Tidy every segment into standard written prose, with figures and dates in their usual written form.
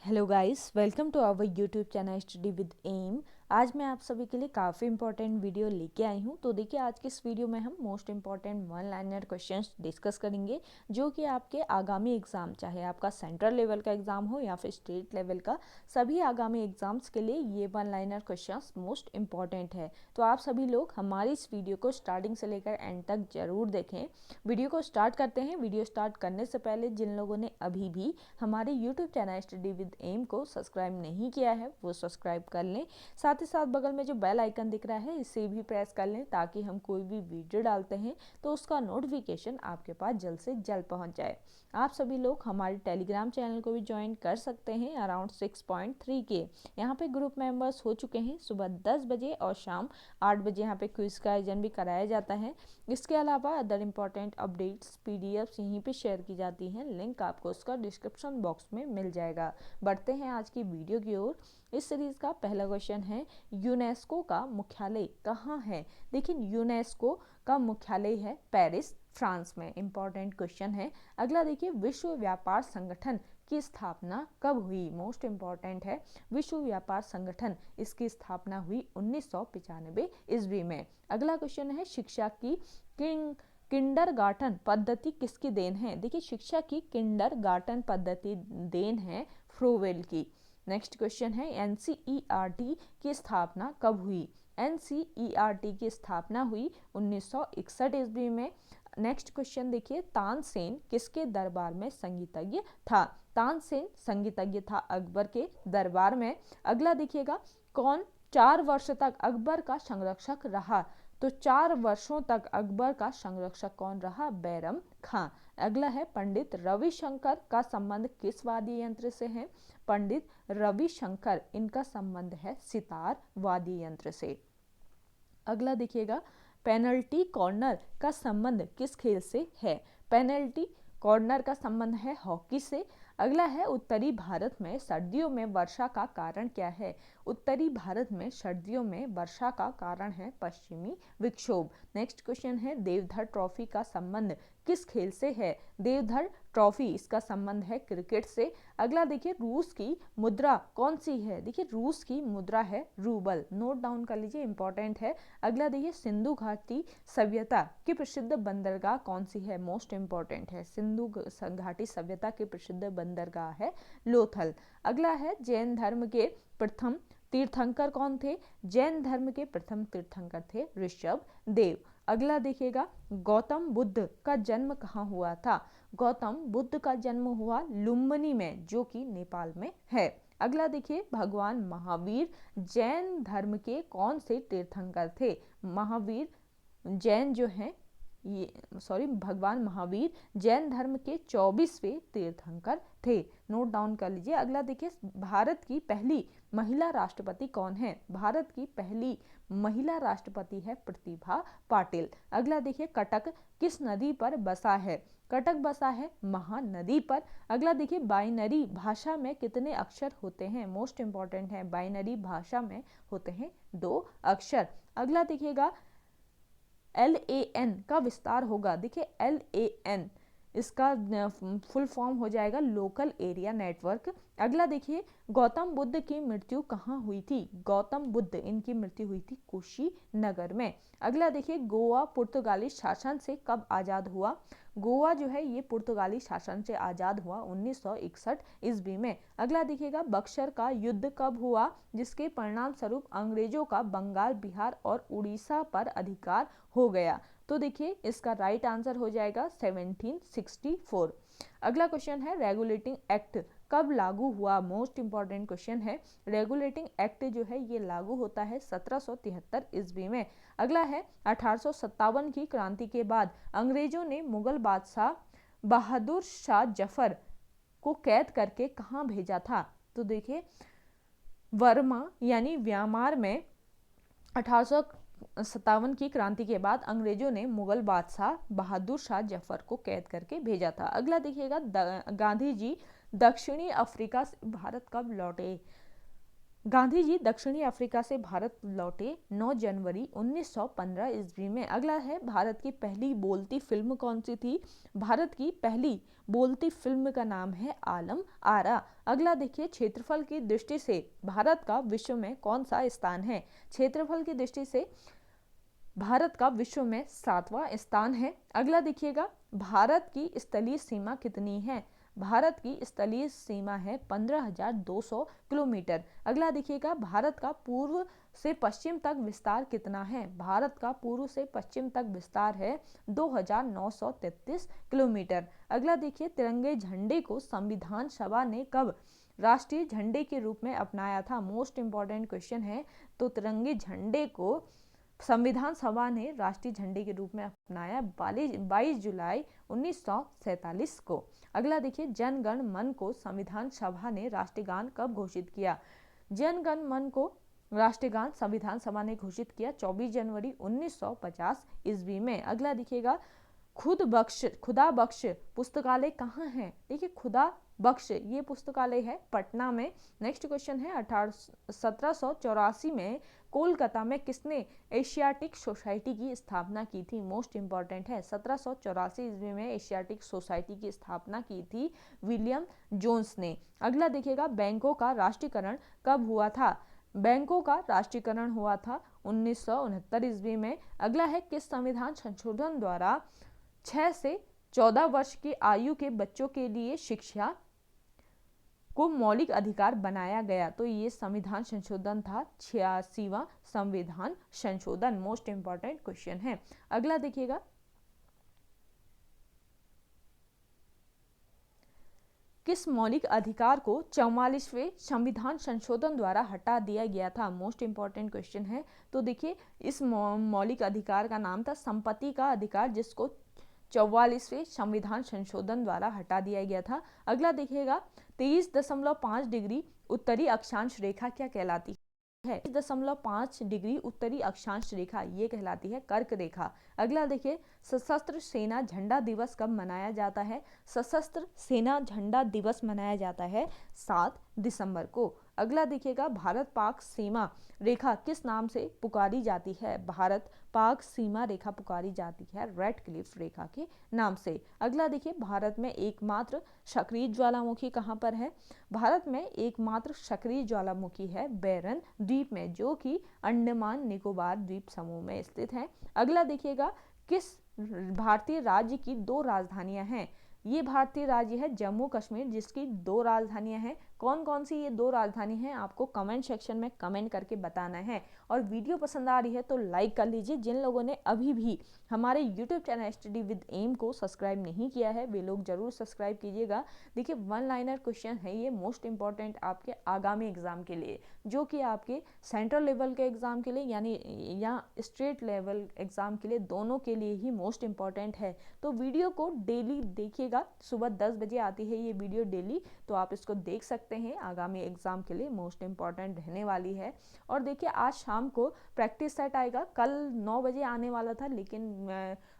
Hello guys, welcome to our YouTube channel study with M. आज मैं आप सभी के लिए काफ़ी इंपॉर्टेंट वीडियो लेके आई हूँ। तो देखिए, आज के इस वीडियो में हम most important one liner questions discuss करेंगे, जो कि आपके आगामी एग्जाम, चाहे आपका सेंट्रल लेवल का एग्जाम हो या फिर स्टेट लेवल का, सभी आगामी एग्जाम्स के लिए ये one liner questions most important है। तो आप सभी लोग हमारी इस वीडियो को स्टार्टिंग से लेकर एंड तक जरूर देखें। वीडियो को स्टार्ट करते हैं। वीडियो स्टार्ट करने से पहले जिन लोगों ने अभी भी हमारे YouTube channel study with M को सब्सक्राइब नहीं किया है, वो सब्सक्राइब कर लें। साथ ही साथ बगल में जो बेल आइकन दिख रहा है, इसे भी प्रेस कर लें, ताकि हम कोई भी वीडियो डालते हैं तो उसका नोटिफिकेशन आपके पास जल्द से जल्द पहुंच जाए। आप सभी लोग हमारे टेलीग्राम चैनल को भी ज्वाइन कर सकते हैं। अराउंड 6.3 के यहाँ पे ग्रुप मेंबर्स हो चुके हैं। सुबह 10 बजे और शाम 8 बजे यहाँ पे क्विज का आयोजन भी कराया जाता है। इसके अलावा अदर इम्पॉर्टेंट अपडेट्स पीडीएफ्स यहीं पे शेयर की जाती हैं। लिंक आपको उसका डिस्क्रिप्शन बॉक्स में मिल जाएगा। बढ़ते हैं आज की वीडियो की ओर। इस सीरीज का पहला क्वेश्चन है, यूनेस्को का मुख्यालय कहाँ है? देखिए, यूनेस्को का मुख्यालय है पेरिस, फ्रांस में। इंपॉर्टेंट क्वेश्चन है। अगला देखिए, विश्व व्यापार संगठन की स्थापना कब हुई? मोस्ट इंपॉर्टेंट है। विश्व व्यापार संगठन, इसकी स्थापना हुई 1995 ईस्वी में। अगला क्वेश्चन है, शिक्षा की किंडरगार्टन पद्धति किसकी देन है? देखिए, शिक्षा की किंडरगार्टन पद्धति देन है फ्रोवेल की। नेक्स्ट क्वेश्चन है, एनसीईआरटी की स्थापना कब हुई? एनसीईआरटी की स्थापना हुई 1961 ईस्वी में। नेक्स्ट क्वेश्चन देखिए, तानसेन किसके दरबार में संगीतज्ञ था? तानसेन संगीतज्ञ था अकबर के दरबार में। अगला देखिएगा, कौन 4 वर्ष तक अकबर का संरक्षक रहा? तो 4 वर्षों तक अकबर का संरक्षक कौन रहा? बैरम खां। अगला है, पंडित रविशंकर का संबंध किस वाद्य यंत्र से है? पंडित रविशंकर, इनका संबंध है सितार वाद्य यंत्र से। अगला देखिएगा, पेनल्टी कॉर्नर का संबंध किस खेल से है? पेनल्टी कॉर्नर का संबंध है हॉकी से। अगला है, उत्तरी भारत में सर्दियों में वर्षा का कारण क्या है? उत्तरी भारत में सर्दियों में वर्षा का कारण है पश्चिमी विक्षोभ। नेक्स्ट क्वेश्चन है, देवधर ट्रॉफी का संबंध किस खेल से है? देवधर ट्रॉफी, इसका संबंध है क्रिकेट से। अगला देखिए, रूस की मुद्रा कौन सी है? देखिए, रूस की मुद्रा है रूबल। नोट डाउन कर लीजिए, इंपॉर्टेंट है। अगला देखिए, सिंधु घाटी सभ्यता की प्रसिद्ध बंदरगाह कौन सी है? मोस्ट इंपॉर्टेंट है। सिंधु घाटी सभ्यता की प्रसिद्ध बंदरगाह है लोथल। अगला है, जैन धर्म के प्रथम तीर्थंकर कौन थे? जैन धर्म के प्रथम तीर्थंकर थे ऋषभ देव। अगला देखिएगा, गौतम बुद्ध का जन्म कहाँ हुआ था? गौतम बुद्ध का जन्म हुआ लुम्बिनी में, जो कि नेपाल में है। अगला देखिए, भगवान महावीर जैन धर्म के कौन से तीर्थंकर थे? महावीर जैन जो है भगवान महावीर जैन धर्म के 24वें तीर्थंकर थे। नोट डाउन कर लीजिए। अगला देखिए, भारत की पहली महिला राष्ट्रपति कौन है? भारत की पहली महिला राष्ट्रपति है प्रतिभा पाटिल। अगला देखिए, कटक किस नदी पर बसा है? कटक बसा है महानदी पर। अगला देखिए, बाइनरी भाषा में कितने अक्षर होते हैं? मोस्ट इंपॉर्टेंट है। बाइनरी भाषा में होते हैं 2 अक्षर। अगला देखिएगा, LAN का विस्तार होगा। देखिए, LAN इसका फुल फॉर्म हो जाएगा लोकल एरिया नेटवर्क। अगला देखिए, गौतम बुद्ध की मृत्यु कहाँ हुई थी? गौतम बुद्ध, इनकी मृत्यु हुई थी कुशीनगर में। अगला देखिए, गोवा पुर्तगाली शासन से कब आजाद हुआ? गोवा जो है ये पुर्तगाली शासन से आजाद हुआ 1961 ईस्वी में। अगला देखिएगा, बक्सर का युद्ध कब हुआ, जिसके परिणाम स्वरूप अंग्रेजों का बंगाल, बिहार और उड़ीसा पर अधिकार हो गया? तो देखिए, इसका राइट आंसर हो जाएगा 1764। अगला क्वेश्चन है, रेगुलेटिंग एक्ट कब लागू हुआ? मोस्ट इंपॉर्टेंट क्वेश्चन है। रेगुलेटिंग एक्ट जो है ये लागू होता है 1773 ईस्वी में। अगला है, 1857 की क्रांति के बाद अंग्रेजों ने मुगल बादशाह बहादुर शाह जफर को कैद करके कहाँ भेजा था? तो देखिए, वर्मा यानी म्यांमार में 1857 की क्रांति के बाद अंग्रेजों ने मुगल बादशाह बहादुर शाह जफर को कैद करके भेजा था। अगला देखिएगा, गांधी जी दक्षिणी अफ्रीका से भारत कब लौटे? गांधी जी दक्षिणी अफ्रीका से भारत लौटे 9 जनवरी 1915 ईस्वी में। अगला है, भारत की पहली बोलती फिल्म कौन सी थी? भारत की पहली बोलती फिल्म का नाम है आलम आरा। अगला देखिए, क्षेत्रफल की दृष्टि से भारत का विश्व में कौन सा स्थान है? क्षेत्रफल की दृष्टि से भारत का विश्व में 7वां स्थान है। अगला देखिएगा, भारत की स्थलीय सीमा कितनी है? भारत की स्थलीय सीमा है 15,200 किलोमीटर। अगला देखिएगा, भारत का पूर्व से पश्चिम तक विस्तार कितना है? भारत का पूर्व से पश्चिम तक विस्तार है 2,933 किलोमीटर। अगला देखिए, तिरंगे झंडे को संविधान सभा ने कब राष्ट्रीय झंडे के रूप में अपनाया था? मोस्ट इंपॉर्टेंट क्वेश्चन है। तो तिरंगे झंडे को संविधान सभा ने राष्ट्रीय झंडे के रूप में अपनाया 22 जुलाई 1947 को। अगला देखिए, जन गण मन को संविधान सभा ने राष्ट्रीय गान कब घोषित किया? जन गण मन को राष्ट्रीय गान संविधान सभा ने घोषित किया 24 जनवरी 1950 ईस्वी में। अगला देखिएगा, खुदा बख्श पुस्तकालय कहाँ है? देखिए, खुदा बख्श ये पुस्तकालय है पटना में। नेक्स्ट क्वेश्चन है, 1784 में कोलकाता में किसने एशियाटिक सोसाइटी की स्थापना की थी? मोस्ट इंपॉर्टेंट है, 1784 ईस्वी में एशियाटिक सोसाइटी की स्थापना की थी विलियम जोन्स ने। अगला देखिएगा, बैंकों का राष्ट्रीयकरण कब हुआ था? बैंकों का राष्ट्रीयकरण हुआ था 1969 ईस्वी में। अगला है, किस संविधान संशोधन द्वारा 6 से 14 वर्ष की आयु के बच्चों के लिए शिक्षा को मौलिक अधिकार बनाया गया? तो ये संविधान संशोधन था 86वां संविधान संशोधन। मोस्ट इंपॉर्टेंट क्वेश्चन है। अगला देखिएगा, किस मौलिक अधिकार को 44वें संविधान संशोधन द्वारा हटा दिया गया था? मोस्ट इंपॉर्टेंट क्वेश्चन है। तो देखिए, इस मौलिक अधिकार का नाम था संपत्ति का अधिकार, जिसको 44वें संविधान संशोधन द्वारा हटा दिया गया था। अगला देखिएगा, 23.5 डिग्री उत्तरी अक्षांश रेखा क्या कहलाती है? 23.5 डिग्री उत्तरी अक्षांश रेखा ये कहलाती है कर्क रेखा। अगला देखिए, सशस्त्र सेना झंडा दिवस कब मनाया जाता है? सशस्त्र सेना झंडा दिवस मनाया जाता है 7 दिसंबर को। अगला देखिएगा, भारत पाक सीमा रेखा किस नाम से पुकारी जाती है? भारत पाक सीमा रेखा पुकारी जाती है रेड क्लिफ रेखा के नाम से। अगला देखिए, भारत में एकमात्र सक्रिय ज्वालामुखी कहाँ पर है? भारत में एकमात्र सक्रिय ज्वालामुखी है बैरन द्वीप में, जो कि अंडमान निकोबार द्वीप समूह में स्थित है। अगला देखिएगा, किस भारतीय राज्य की 2 राजधानियां हैं? ये भारतीय राज्य है जम्मू कश्मीर, जिसकी 2 राजधानियां हैं। कौन कौन सी ये 2 राजधानी हैं आपको कमेंट सेक्शन में कमेंट करके बताना है। और वीडियो पसंद आ रही है तो लाइक कर लीजिए। जिन लोगों ने अभी भी हमारे YouTube channel study with M को सब्सक्राइब नहीं किया है वे लोग जरूर सब्सक्राइब कीजिएगा। देखिए, 1 लाइनर क्वेश्चन है ये, मोस्ट इंपॉर्टेंट आपके आगामी एग्जाम के लिए, जो कि आपके सेंट्रल लेवल के एग्जाम के लिए यानी या स्टेट लेवल एग्जाम के लिए, दोनों के लिए ही मोस्ट इंपॉर्टेंट है। तो वीडियो को डेली देखिएगा, सुबह 10 बजे आती है ये वीडियो डेली, तो आप इसको देख सकते हैं। आगामी एग्जाम के लिए मोस्ट इंपॉर्टेंट रहने वाली है। और देखिए, आज शाम को प्रैक्टिस सेट आएगा। कल 9 बजे आने वाला था, लेकिन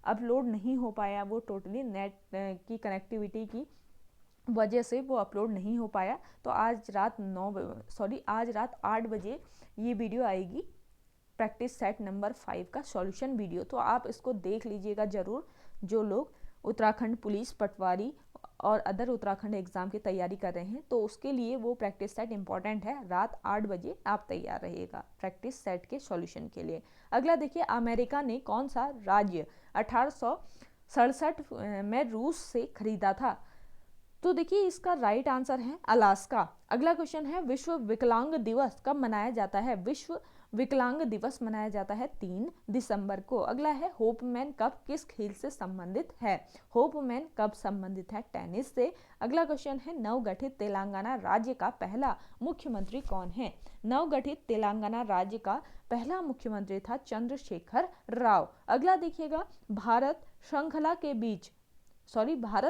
अपलोड नहीं हो पाया, वो टोटली नेट की कनेक्टिविटी की वजह से वो अपलोड नहीं हो पाया। तो आज रात 8 बजे ये वीडियो आएगी, प्रैक्टिस सेट नंबर 5 का सॉल्यूशन वीडियो। तो आप इसको देख लीजिएगा ज़रूर, जो लोग उत्तराखंड पुलिस, पटवारी और अदर उत्तराखंड एग्जाम की तैयारी कर रहे हैं, तो उसके लिए वो प्रैक्टिस सेट इंपॉर्टेंट है। रात 8 बजे आप तैयार रहिएगा प्रैक्टिस सेट के सॉल्यूशन के लिए। अगला देखिए, अमेरिका ने कौन सा राज्य 1867 में रूस से खरीदा था? तो देखिए, इसका राइट आंसर है अलास्का। अगला क्वेश्चन है, विश्व विकलांग दिवस कब मनाया जाता है? विश्व विकलांग दिवस मनाया जाता है 3 दिसंबर को। अगला है, होपमैन कप किस खेल से संबंधित है? होपमैन कप संबंधित है टेनिस से। अगला क्वेश्चन है, नवगठित तेलंगाना राज्य का पहला मुख्यमंत्री कौन है? नवगठित तेलंगाना राज्य का पहला मुख्यमंत्री था चंद्रशेखर राव। अगला देखिएगा, भारत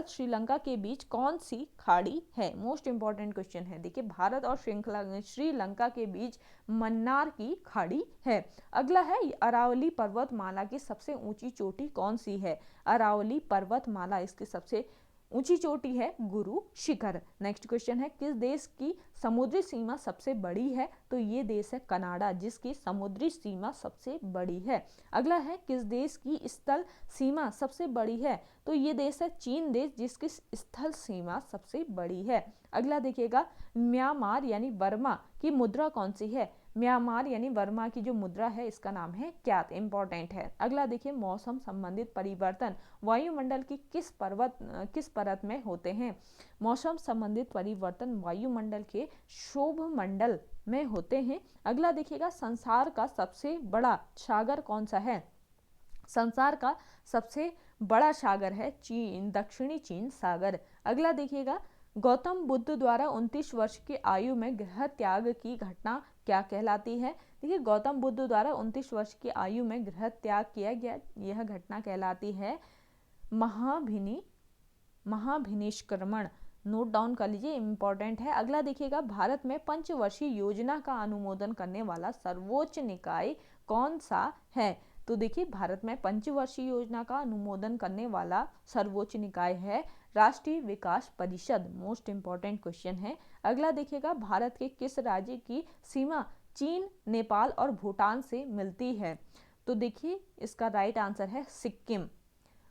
श्रीलंका के बीच कौन सी खाड़ी है? मोस्ट इंपॉर्टेंट क्वेश्चन है। देखिए, भारत और श्रीलंका के बीच मन्नार की खाड़ी है। अगला है, अरावली पर्वतमाला की सबसे ऊंची चोटी कौन सी है? अरावली पर्वतमाला इसकी सबसे ऊंची चोटी है गुरु शिखर। नेक्स्ट क्वेश्चन है किस देश की समुद्री सीमा सबसे बड़ी है? तो ये देश है कनाडा, जिसकी समुद्री सीमा सबसे बड़ी है। अगला है किस देश की स्थल सीमा सबसे बड़ी है? तो ये देश है चीन देश, जिसकी स्थल सीमा सबसे बड़ी है। अगला देखिएगा म्यांमार यानी वर्मा की मुद्रा कौन सी है? म्यांमार यानी वर्मा की जो मुद्रा है इसका नाम है क्या? इंपॉर्टेंट है। अगला देखिए मौसम संबंधित परिवर्तन वायुमंडल की किस परत में होते हैं? मौसम संबंधित परिवर्तन वायुमंडल के क्षोभ मंडल में होते हैं। अगला देखिएगा संसार का सबसे बड़ा सागर कौन सा है? संसार का सबसे बड़ा सागर है चीन, दक्षिणी चीन सागर। अगला देखिएगा गौतम बुद्ध द्वारा 29 वर्ष की आयु में गृह त्याग की घटना क्या कहलाती है? देखिए गौतम बुद्ध द्वारा 29 वर्ष की आयु में गृह त्याग किया गया, यह घटना कहलाती है महाभिनिष्क्रमण। नोट डाउन कर लीजिए, इंपॉर्टेंट है। अगला देखिएगा भारत में पंचवर्षीय योजना का अनुमोदन करने वाला सर्वोच्च निकाय कौन सा है? तो देखिए भारत में पंचवर्षीय योजना का अनुमोदन करने वाला सर्वोच्च निकाय है राष्ट्रीय विकास परिषद। मोस्ट इंपॉर्टेंट क्वेश्चन है। अगला देखिएगा भारत के किस राज्य की सीमा चीन, नेपाल और भूटान से मिलती है? तो देखिए इसका राइट आंसर है सिक्किम।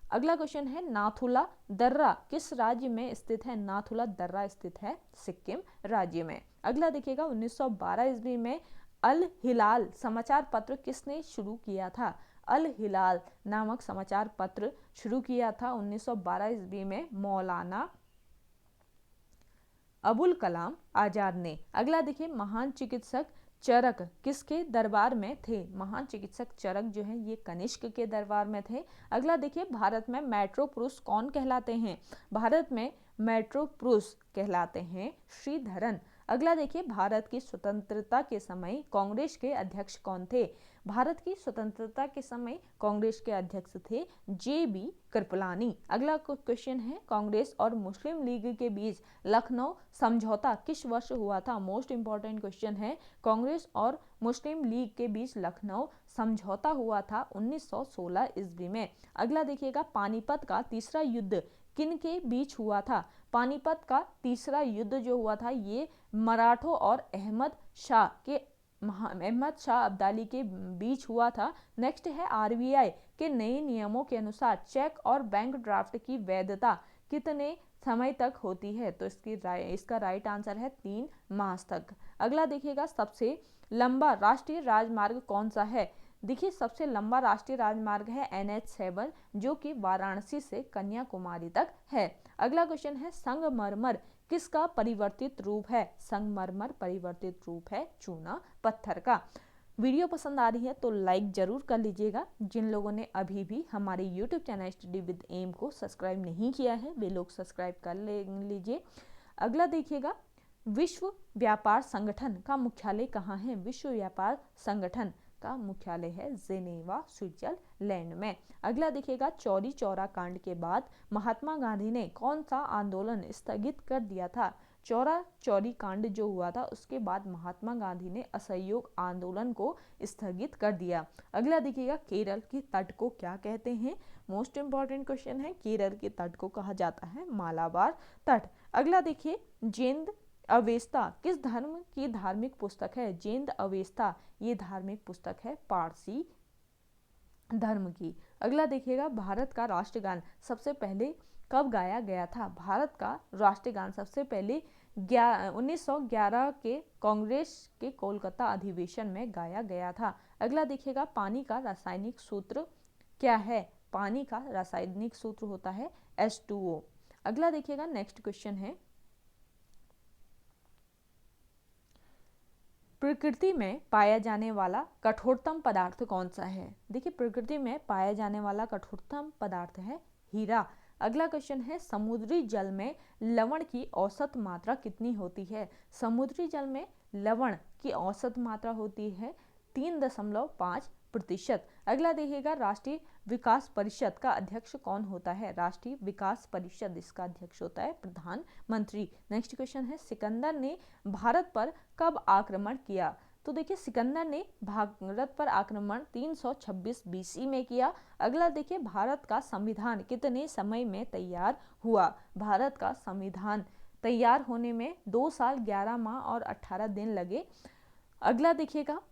अगला क्वेश्चन है नाथुला दर्रा किस राज्य में स्थित है? नाथुला दर्रा स्थित है सिक्किम राज्य में। अगला देखिएगा 1912 ईस्वी में अल हिलाल समाचार पत्र किसने शुरू किया था? अल हिलाल नामक समाचार पत्र शुरू किया था 1912 ईस्वी में मौलाना अबुल कलाम आजाद ने। अगला देखिए महान चिकित्सक चरक किसके दरबार में थे? महान चिकित्सक चरक जो है ये कनिष्क के दरबार में थे। अगला देखिए भारत में मेट्रो पुरुष कौन कहलाते हैं? भारत में मेट्रो पुरुष कहलाते हैं श्रीधरन। अगला देखिए भारत की स्वतंत्रता के समय कांग्रेस के अध्यक्ष कौन थे? भारत की स्वतंत्रता के समय कांग्रेस के अध्यक्ष थे JB कृपलानी। अगला क्वेश्चन है कांग्रेस और मुस्लिम लीग के बीच लखनऊ समझौता किस वर्ष हुआ था? मोस्ट इंपॉर्टेंट क्वेश्चन है। कांग्रेस और मुस्लिम लीग के बीच लखनऊ समझौता हुआ था 1916 ईस्वी में। अगला देखिएगा पानीपत का तीसरा युद्ध किन के बीच हुआ था? पानीपत का तीसरा युद्ध जो हुआ था ये मराठों और अहमद शाह अब्दाली के बीच हुआ था। नेक्स्ट है RBI के नए नियमों के अनुसार चेक और बैंक ड्राफ्ट की वैधता कितने समय तक होती है? तो इसका राइट आंसर है 3 माह तक। अगला देखिएगा सबसे लंबा राष्ट्रीय राजमार्ग कौन सा है? देखिए सबसे लंबा राष्ट्रीय राजमार्ग है NH7 जो कि वाराणसी से कन्याकुमारी तक है। अगला क्वेश्चन है संगमरमर किसका परिवर्तित रूप है? संगमरमर परिवर्तित रूप है चूना पत्थर का। वीडियो पसंद आ रही है तो लाइक जरूर कर लीजिएगा। जिन लोगों ने अभी भी हमारे YouTube channel study with M को सब्सक्राइब नहीं किया है वे लोग सब्सक्राइब कर लीजिए। अगला देखिएगा विश्व व्यापार संगठन का मुख्यालय कहाँ है? विश्व व्यापार संगठन का मुख्यालय है जेनेवा स्विट्जरलैंड में। अगला देखिएगा चौरी चौरा कांड के बाद महात्मा गांधी ने कौन सा आंदोलन स्थगित कर दिया था? चौरा चौरी कांड जो हुआ था उसके बाद महात्मा गांधी ने असहयोग आंदोलन को स्थगित कर दिया। अगला देखिएगा केरल के तट को क्या कहते हैं? मोस्ट इंपॉर्टेंट क्वेश्चन है। केरल के तट को कहा जाता है मालाबार तट। अगला देखिए जैन अवेस्ता किस धर्म की धार्मिक पुस्तक है? जैन अवेस्ता ये धार्मिक पुस्तक है पारसी धर्म की। अगला देखिएगा भारत का राष्ट्रगान सबसे पहले कब गाया गया था? भारत का राष्ट्रगान सबसे पहले 1911 के कांग्रेस के कोलकाता अधिवेशन में गाया गया था। अगला देखिएगा पानी का रासायनिक सूत्र क्या है? पानी का रासायनिक सूत्र होता है H2O। अगला देखिएगा नेक्स्ट क्वेश्चन है प्रकृति में पाया जाने वाला कठोरतम पदार्थ कौन सा है? देखिए प्रकृति में पाया जाने वाला कठोरतम पदार्थ है हीरा। अगला क्वेश्चन है समुद्री जल में लवण की औसत मात्रा कितनी होती है? समुद्री जल में लवण की औसत मात्रा होती है 3.5%। अगला देखिएगा राष्ट्रीय विकास परिषद का अध्यक्ष कौन होता है? राष्ट्रीय विकास परिषद इसका अध्यक्ष होता है प्रधानमंत्री। नेक्स्ट क्वेश्चन है सिकंदर ने भारत पर कब आक्रमण किया? तो देखिए सिकंदर ने भारत पर आक्रमण 326 बीसी में किया। अगला देखिए भारत का संविधान कितने समय में तैयार हुआ। भारत का संविधान तैयार होने में 2 साल 11 माह और 18 दिन लगे। अगला देखिएगा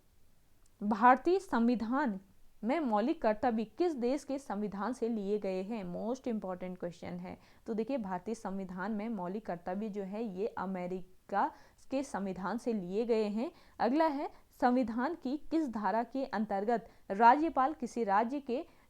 भारतीय संविधान में मौलिक कर्तव्य किस देश के संविधान से लिए गए हैं। मोस्ट इंपॉर्टेंट क्वेश्चन है। तो देखिए भारतीय संविधान में मौलिक कर्तव्य जो है ये अमेरिका के संविधान से लिए गए हैं। अगला है संविधान की किस धारा के अंतर्गत राज्यपाल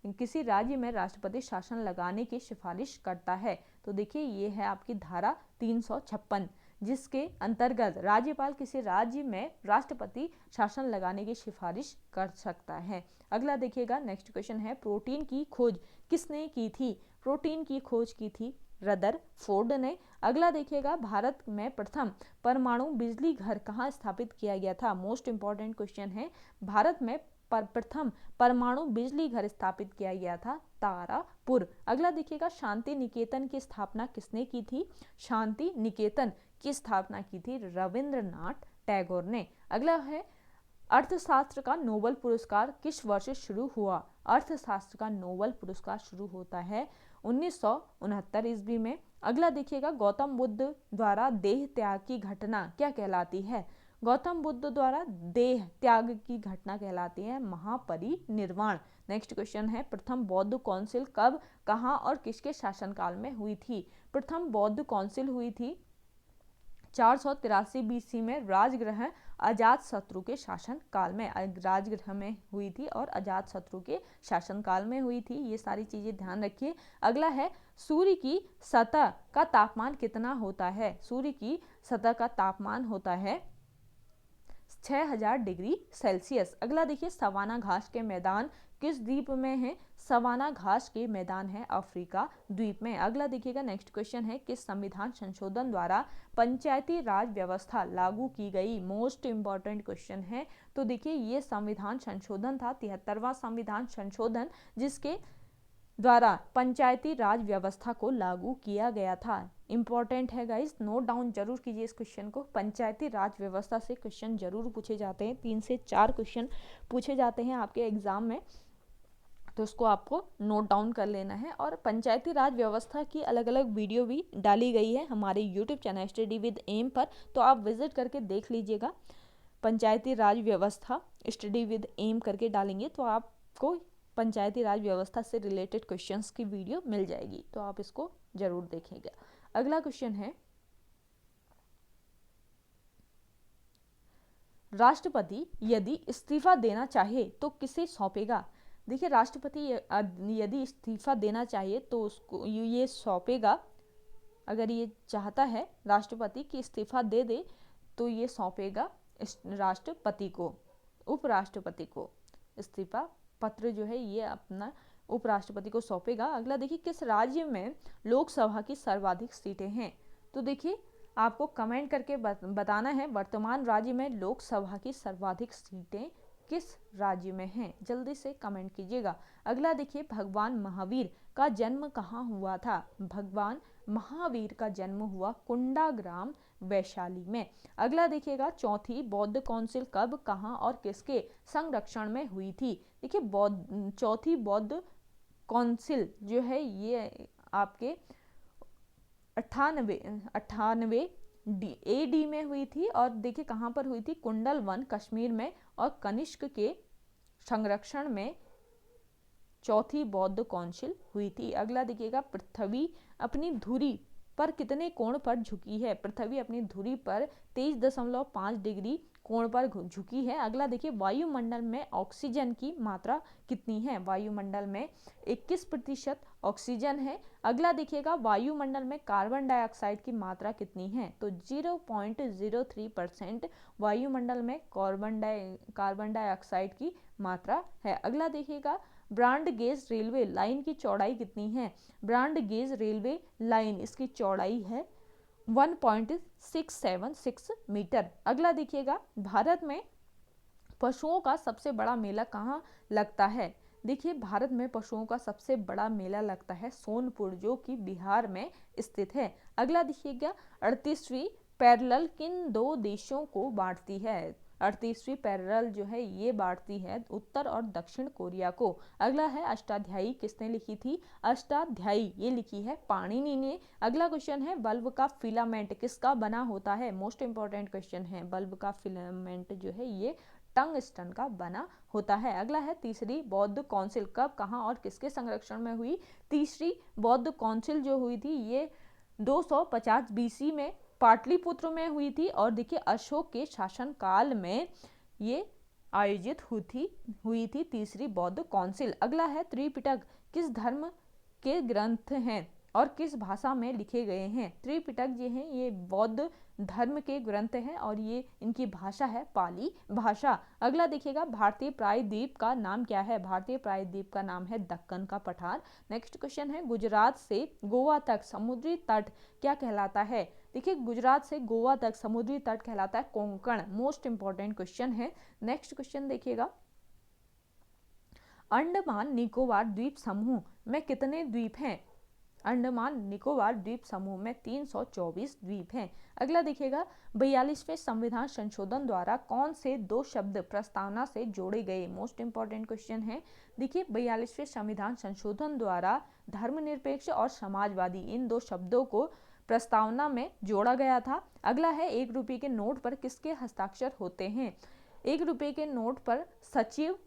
किसी राज्य में राष्ट्रपति शासन लगाने की सिफारिश करता है। तो देखिए ये है आपकी धारा 356, जिसके अंतर्गत राज्यपाल किसी राज्य में राष्ट्रपति शासन लगाने की सिफारिश कर सकता है। अगला देखिएगा नेक्स्ट क्वेश्चन है प्रोटीन की खोज किसने की थी। प्रोटीन की खोज की थी रदरफोर्ड ने। अगला देखिएगा भारत में प्रथम परमाणु बिजली घर कहाँ स्थापित किया गया था। मोस्ट इंपॉर्टेंट क्वेश्चन है। भारत में प्रथम परमाणु बिजली घर स्थापित किया गया था तारापुर। अगला देखिएगा शांति निकेतन की स्थापना किसने की थी। शांति निकेतन की स्थापना की थी रविंद्रनाथ टैगोर ने। अगला है अर्थशास्त्र का नोबेल पुरस्कार किस वर्ष शुरू हुआ। अर्थशास्त्र का नोबेल पुरस्कार शुरू होता है 1969 ईस्वी में। अगला देखिएगा गौतम बुद्ध द्वारा देह त्याग की घटना क्या कहलाती है। गौतम बुद्ध द्वारा देह त्याग की घटना कहलाती है महापरिनिर्वाण। नेक्स्ट क्वेश्चन है प्रथम बौद्ध काउंसिल कब, कहाँ और किसके शासनकाल में हुई थी। प्रथम बौद्ध काउंसिल हुई थी 483 बीसी में राजगृह अजातशत्रु के शासन काल में। राजगृह में हुई थी और अजातशत्रु के शासन काल में हुई थी। ये सारी चीजें ध्यान रखिए। अगला है सूर्य की सतह का तापमान कितना होता है। सूर्य की सतह का तापमान होता है 6000 डिग्री सेल्सियस। अगला देखिए सवाना घास के मैदान किस द्वीप में है। सवाना घास के मैदान है अफ्रीका द्वीप में। अगला देखिएगा नेक्स्ट क्वेश्चन है किस संविधान संशोधन द्वारा पंचायती राज व्यवस्था लागू की गई। मोस्ट इंपॉर्टेंट क्वेश्चन है। तो देखिए ये संविधान संशोधन था 73वां संविधान संशोधन, जिसके द्वारा पंचायती राज व्यवस्था को लागू किया गया था। इंपॉर्टेंट है गाइस, नोट डाउन जरूर कीजिए इस क्वेश्चन को। पंचायती राज व्यवस्था से क्वेश्चन जरूर पूछे जाते हैं, 3 से 4 क्वेश्चन पूछे जाते हैं आपके एग्जाम में, तो उसको आपको नोट डाउन कर लेना है। और पंचायती राज व्यवस्था की अलग अलग वीडियो भी डाली गई है हमारे YouTube channel study with M पर, तो आप विजिट करके देख लीजिएगा। पंचायती राज व्यवस्था स्टडी विद एम करके डालेंगे तो आपको पंचायती राज व्यवस्था से रिलेटेड क्वेश्चंस की वीडियो मिल जाएगी, तो आप इसको जरूर देखेंगे। अगला क्वेश्चन है राष्ट्रपति यदि इस्तीफा देना चाहे तो किसे सौंपेगा। देखिए राष्ट्रपति यदि इस्तीफा देना चाहिए तो उसको ये सौंपेगा, अगर ये चाहता है राष्ट्रपति की इस्तीफा दे दे तो ये सौंपेगा राष्ट्रपति को, उपराष्ट्रपति को। इस्तीफा पत्र जो है ये अपना उपराष्ट्रपति को सौंपेगा। अगला देखिए किस राज्य में लोकसभा की सर्वाधिक सीटें हैं। तो देखिए आपको कमेंट करके बताना है वर्तमान राज्य में लोकसभा की सर्वाधिक सीटें किस राज्य में हैं, जल्दी से कमेंट कीजिएगा। अगला देखिए भगवान महावीर का जन्म कहाँ हुआ था। भगवान महावीर का जन्म हुआ कुंडाग्राम वैशाली में। अगला देखिएगा चौथी बौद्ध काउंसिल कब, कहाँ और किसके संरक्षण में हुई थी। देखिए चौथी बौद्ध काउंसिल जो है ये आपके 98 AD में हुई थी, और देखिए कहाँ पर हुई थी, कुंडल वन कश्मीर में, और कनिष्क के संरक्षण में चौथी बौद्ध काउंसिल हुई थी। अगला देखिएगा पृथ्वी अपनी धुरी पर कितने कोण पर झुकी है। पृथ्वी अपनी धुरी पर 23.5 डिग्री कोण पर झुकी है। अगला देखिए वायुमंडल में ऑक्सीजन की मात्रा कितनी है। वायुमंडल में 21% ऑक्सीजन है। अगला देखिएगा वायुमंडल में कार्बन डाइऑक्साइड की मात्रा कितनी है। तो 0.03% वायुमंडल में कार्बन डाइऑक्साइड की मात्रा है। अगला देखिएगा ब्रॉड गेज रेलवे लाइन की चौड़ाई कितनी है। ब्रॉड गेज रेलवे लाइन इसकी चौड़ाई है 1.676 मीटर। अगला देखिएगा भारत में पशुओं का सबसे बड़ा मेला कहाँ लगता है। देखिए भारत में पशुओं का सबसे बड़ा मेला लगता है सोनपुर, जो कि बिहार में स्थित है। अगला देखिएगा 38वीं पैरेलल किन 2 देशों को बांटती है। 38वीं पैरेलल जो है ये बांटती है उत्तर और दक्षिण कोरिया को। अगला है अष्टाध्यायी किसने लिखी थी? अष्टाध्यायी ये लिखी है पाणिनि ने। अगला क्वेश्चन है बल्ब का फिलामेंट किसका बना होता है? मोस्ट इंपॉर्टेंट क्वेश्चन है। बल्ब का फिलामेंट जो है ये टंगस्टन का बना होता है। अगला है तीसरी बौद्ध काउंसिल कब, कहां और किसके संरक्षण में हुई? तीसरी बौद्ध काउंसिल जो हुई थी ये 250 बीसी में पाटलिपुत्र में हुई थी और देखिए अशोक के शासनकाल में ये आयोजित हुई थी तीसरी बौद्ध काउंसिल। अगला है त्रिपिटक किस धर्म के ग्रंथ हैं और किस भाषा में लिखे गए हैं? त्रिपिटक जो हैं ये बौद्ध धर्म के ग्रंथ हैं और ये इनकी भाषा है पाली भाषा। अगला देखिएगा भारतीय प्रायद्वीप का नाम क्या है? भारतीय प्रायद्वीप का नाम है दक्कन का पठार। नेक्स्ट क्वेश्चन है गुजरात से गोवा तक समुद्री तट क्या कहलाता है? देखिए गुजरात से गोवा तक समुद्री तट कहलाता है कोंकण। मोस्ट इंपॉर्टेंट क्वेश्चन है। नेक्स्ट क्वेश्चन देखिएगा अंडमान निकोबार द्वीप समूह में कितने द्वीप हैं? अंडमान निकोबार द्वीप समूह में 324 द्वीप हैं। अगला देखिएगा 42वें संविधान संशोधन द्वारा कौन से दो शब्द प्रस्तावना से जोड़े गए? मोस्ट इंपॉर्टेंट क्वेश्चन है। देखिए 42वें संविधान संशोधन द्वारा धर्मनिरपेक्ष और समाजवादी इन दो शब्दों को प्रस्तावना में जोड़ा गया था। अगला है 1 रुपये के नोट पर किसके हस्ताक्षर होते हैं? 1 रुपये के नोट पर सचिव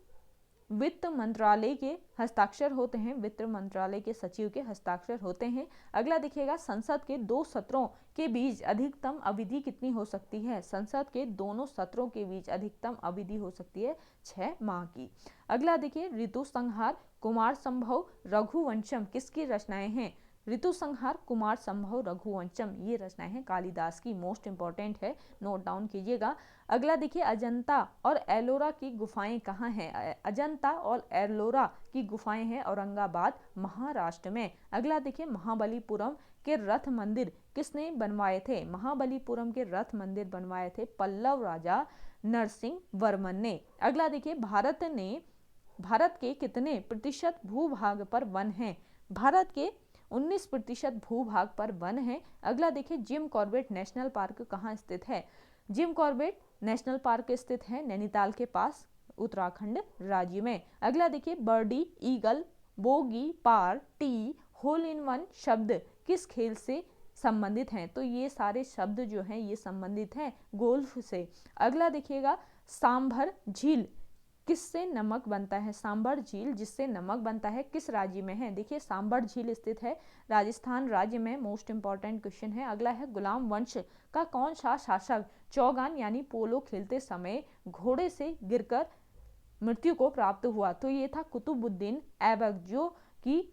वित्त मंत्रालय के हस्ताक्षर होते हैं। वित्त मंत्रालय के सचिव के हस्ताक्षर होते हैं। अगला देखिएगा संसद के 2 सत्रों के बीच अधिकतम अवधि कितनी हो सकती है? संसद के दोनों सत्रों के बीच अधिकतम अवधि हो सकती है 6 माह की। अगला देखिए ऋतु संहार कुमार संभव रघुवंशम किसकी रचनाएं हैं? ऋतु संहार कुमार संभव रघुवंशम ये रचनाएं हैं कालिदास की। मोस्ट इंपॉर्टेंट है, नोट डाउन कीजिएगा। अगला देखिए अजंता और एलोरा की गुफाएं कहाँ हैं? अजंता और एलोरा की गुफाएं हैं औरंगाबाद महाराष्ट्र में। अगला देखिए महाबलीपुरम के रथ मंदिर किसने बनवाए थे? महाबलीपुरम के रथ मंदिर बनवाए थे पल्लव राजा नरसिंह वर्मन ने। अगला देखिए भारत के कितने प्रतिशत भूभाग पर वन है? भारत के 19% भूभाग पर वन है। अगला देखिए जिम कॉर्बेट नेशनल पार्क कहाँ स्थित है? जिम कॉर्बेट नेशनल पार्क स्थित है नैनीताल के पास उत्तराखंड राज्य में। अगला देखिए birdie eagle bogey par tee hole in one शब्द किस खेल से संबंधित हैं? तो ये सारे शब्द जो हैं ये संबंधित हैं गोल्फ से। अगला देखिएगा सांभर झील किससे नमक बनता है? सांभर झील जिससे नमक बनता है किस राज्य में है? देखिए सांभर झील स्थित है राजस्थान राज्य में। मोस्ट इंपॉर्टेंट क्वेश्चन है। अगला है गुलाम वंश का कौन सा शासक चौगान यानी पोलो खेलते समय घोड़े से गिरकर मृत्यु को प्राप्त हुआ? तो ये था कुतुबुद्दीन ऐबक जो कि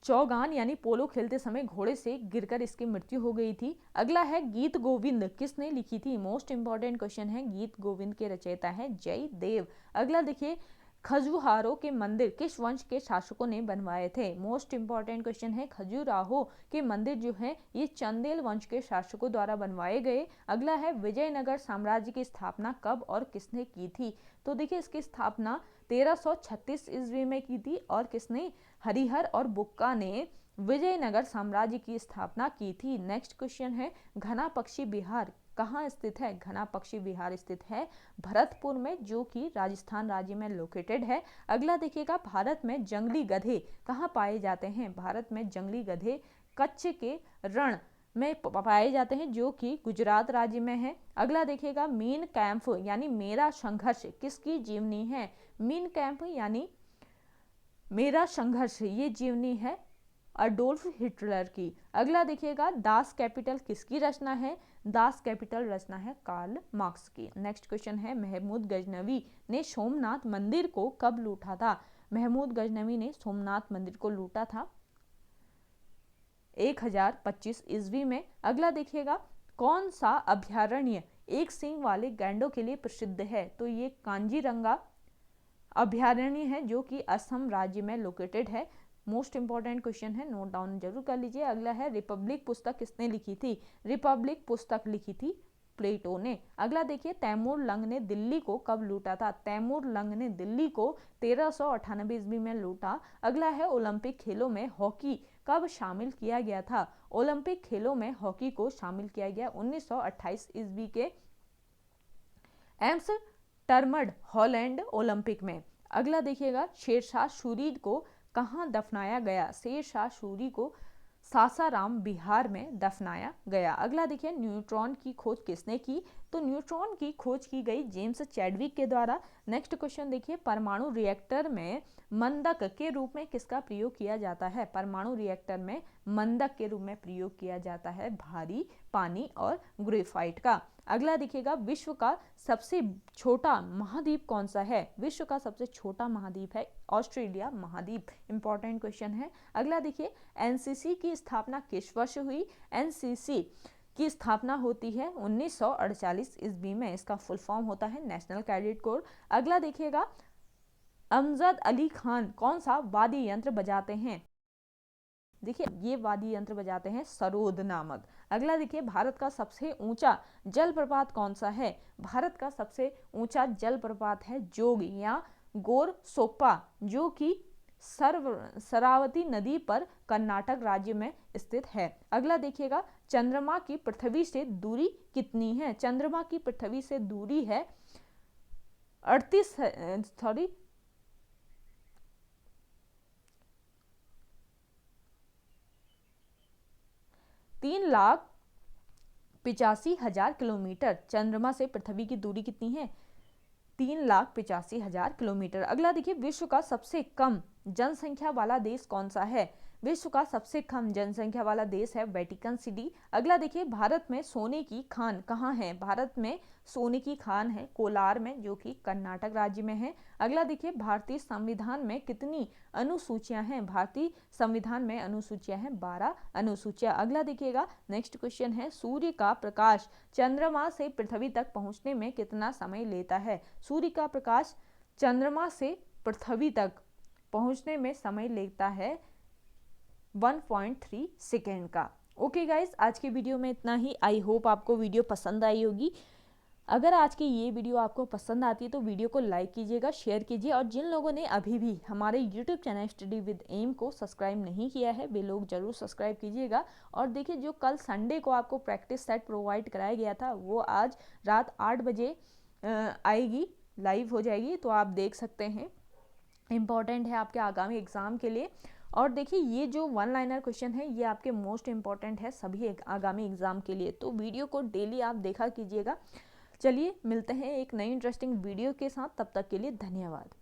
चौगान यानी पोलो खेलते समय घोड़े से गिरकर इसकी मृत्यु हो गई थी। अगला है गीत गोविंद किसने लिखी थी? मोस्ट इंपॉर्टेंट क्वेश्चन है। गीत गोविंद के रचयिता है जयदेव। अगला देखिए खजुराहो के मंदिर किस वंश के शासकों ने बनवाए थे? मोस्ट इंपॉर्टेंट क्वेश्चन है। खजुराहो के मंदिर जो है ये चंदेल वंश के शासकों द्वारा बनवाए गए। अगला है विजयनगर साम्राज्य की स्थापना कब और किसने की थी? तो देखिए इसकी स्थापना 1336 ईस्वी में की थी और किसने? हरिहर और बुक्का ने विजयनगर साम्राज्य की स्थापना की थी। नेक्स्ट क्वेश्चन है घना पक्षी विहार कहाँ स्थित है? घना पक्षी विहार स्थित है भरतपुर में जो कि राजस्थान राज्य में लोकेटेड है। अगला देखिएगा भारत में जंगली गधे कहाँ पाए जाते हैं? भारत में जंगली गधे कच्छ के रण में पाए जाते हैं जो कि गुजरात राज्य में है। अगला देखिएगा मीन कैंप यानी मेरा संघर्ष किसकी जीवनी है? मीन कैंप यानी मेरा संघर्ष ये जीवनी है अडोल्फ हिटलर की। अगला देखिएगा दास कैपिटल किसकी रचना है? दास कैपिटल रचना है कार्ल मार्क्स की। नेक्स्ट क्वेश्चन है महमूद गजनवी ने सोमनाथ मंदिर को कब लूटा था? महमूद गजनवी ने सोमनाथ मंदिर को लूटा था 1025 ईस्वी में। अगला देखिएगा कौन सा अभ्यारण्य एक सींग वाले गैंडों के लिए प्रसिद्ध है? तो ये कांजीरंगा अभ्यारण्य है जो कि असम राज्य में लोकेटेड है। मोस्ट इंपॉर्टेंट क्वेश्चन है, नोट डाउन जरूर कर लीजिए। अगला है रिपब्लिक पुस्तक किसने लिखी थी? रिपब्लिक पुस्तक लिखी थी प्लेटो ने। अगला देखिए तैमूर लंग ने दिल्ली को कब लूटा था? तैमूर लंग ने दिल्ली को 1398 ईस्वी में लूटा। अगला है ओलंपिक खेलों में हॉकी कब शामिल किया गया था? ओलंपिक खेलों में हॉकी को शामिल किया गया 1928 ईस्वी के एम्स्टर्डम हॉलैंड ओलंपिक में। अगला देखिएगा, शेरशाह सूरी को कहाँ दफनाया गया? शेरशाह सूरी को सासाराम बिहार में दफनाया गया। अगला देखिए, न्यूट्रॉन की खोज किसने की? तो न्यूट्रॉन की खोज की गई जेम्स चैडविक के द्वारा। नेक्स्ट क्वेश्चन देखिए, परमाणु रिएक्टर में मंदक के रूप में किसका प्रयोग किया जाता है? परमाणु रिएक्टर में मंदक के रूप में प्रयोग किया जाता है भारी पानी और ग्रेफाइट का। अगला देखिएगा, विश्व का सबसे छोटा महाद्वीप कौन सा है? विश्व का सबसे छोटा महाद्वीप है ऑस्ट्रेलिया महाद्वीप। इंपॉर्टेंट क्वेश्चन है। अगला देखिए, एनसीसी की स्थापना किस वर्ष हुई? एनसीसी की स्थापना होती है 1948 ईस्वी में। इसका फुल फॉर्म होता है नेशनल कैडेट कोर। अगला देखिएगा, अमजद अली खान कौन सा वाद्य यंत्र बजाते हैं? देखिए, ये वाद्य यंत्र बजाते हैं सरोद नामक। अगला देखिए, भारत का सबसे ऊंचा जलप्रपात कौन सा है? भारत का सबसे ऊंचा जलप्रपात है जोग या गोर सोप्पा, जो कि शरावती नदी पर कर्नाटक राज्य में स्थित है। अगला देखिएगा, चंद्रमा की पृथ्वी से दूरी कितनी है? चंद्रमा की पृथ्वी से दूरी है 3,85,000 किलोमीटर। चंद्रमा से पृथ्वी की दूरी कितनी है? 3,85,000 किलोमीटर। अगला देखिए, विश्व का सबसे कम जनसंख्या वाला देश कौन सा है? विश्व का सबसे कम जनसंख्या वाला देश है वेटिकन सिटी। अगला देखिए, भारत में सोने की खान कहाँ है? भारत में सोने की खान है कोलार में, जो कि कर्नाटक राज्य में है। अगला देखिए, भारतीय संविधान में कितनी अनुसूचियां हैं? भारतीय संविधान में अनुसूचियां हैं 12 अनुसूचियां। अगला देखिएगा, नेक्स्ट क्वेश्चन है, सूर्य का प्रकाश चंद्रमा से पृथ्वी तक पहुंचने में कितना समय लेता है? सूर्य का प्रकाश चंद्रमा से पृथ्वी तक पहुंचने में समय लेता है 1.3 सेकेंड का। ओके गाइस, आज के वीडियो में इतना ही। आई होप आपको वीडियो पसंद आई होगी। अगर आज की ये वीडियो आपको पसंद आती है तो वीडियो को लाइक कीजिएगा, शेयर कीजिए, और जिन लोगों ने अभी भी हमारे YouTube channel study with M को सब्सक्राइब नहीं किया है वे लोग जरूर सब्सक्राइब कीजिएगा। और देखिए, जो कल संडे को आपको प्रैक्टिस सेट प्रोवाइड कराया गया था वो आज रात 8 बजे आएगी, लाइव हो जाएगी, तो आप देख सकते हैं। इम्पॉर्टेंट है आपके आगामी एग्जाम के लिए। और देखिए, ये जो वन लाइनर क्वेश्चन है ये आपके मोस्ट इंपॉर्टेंट है सभी आगामी एग्जाम के लिए, तो वीडियो को डेली आप देखा कीजिएगा। चलिए मिलते हैं एक नई इंटरेस्टिंग वीडियो के साथ, तब तक के लिए धन्यवाद।